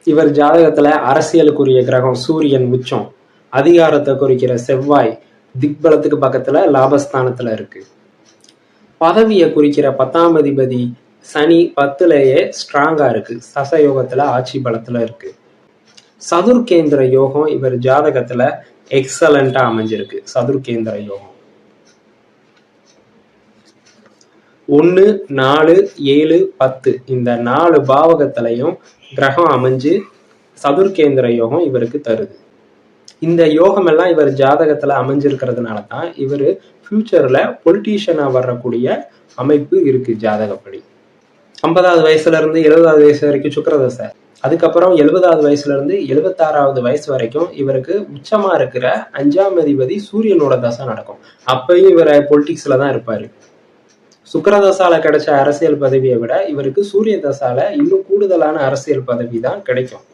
இவர் ஜாதகத்துல அரசியலுக்குரிய கிரகம் சூரியன் உச்சம், அதிகாரத்தை குறிக்கிற செவ்வாய் திக்பலத்துக்கு பக்கத்துல லாபஸ்தானத்துல இருக்கு. பதவியை குறிக்கிற 10ஆம் அதிபதி சனி 10லயே ஸ்ட்ராங்கா இருக்கு, சசயோகத்துல ஆட்சி பலத்துல இருக்கு. சதுர்கேந்திர யோகம் இவர் ஜாதகத்துல எக்ஸலண்டா அமைஞ்சிருக்கு. சதுர்கேந்திர யோகம் 1, 4, 7, 10 இந்த 4 பாவகத்திலையும் கிரகம் அமைஞ்சு சதுர்கேந்திர யோகம் இவருக்கு தருது. இந்த யோகம் எல்லாம் இவர் ஜாதகத்துல அமைஞ்சிருக்கிறதுனாலதான் இவரு ஃபியூச்சர்ல பொலிட்டீஷியனா வரக்கூடிய அமைப்பு இருக்கு ஜாதகப்படி. 50வது வயசுல இருந்து 70வது வயசு வரைக்கும் சுக்கிரதசை, அதுக்கப்புறம் 70வது வயசுல இருந்து 76வது வயசு வரைக்கும் இவருக்கு உச்சமா இருக்கிற 5ஆம் அதிபதி சூரியனோட தசை நடக்கும். அப்பயும் இவர் பொலிட்டிக்ஸ்ல தான் இருப்பாரு. சுக்கிரதசால கிடைச்ச அரசியல் பதவியை விட இவருக்கு சூரிய தசால இன்னும் கூடுதலான அரசியல் பதவி தான் கிடைக்கும்.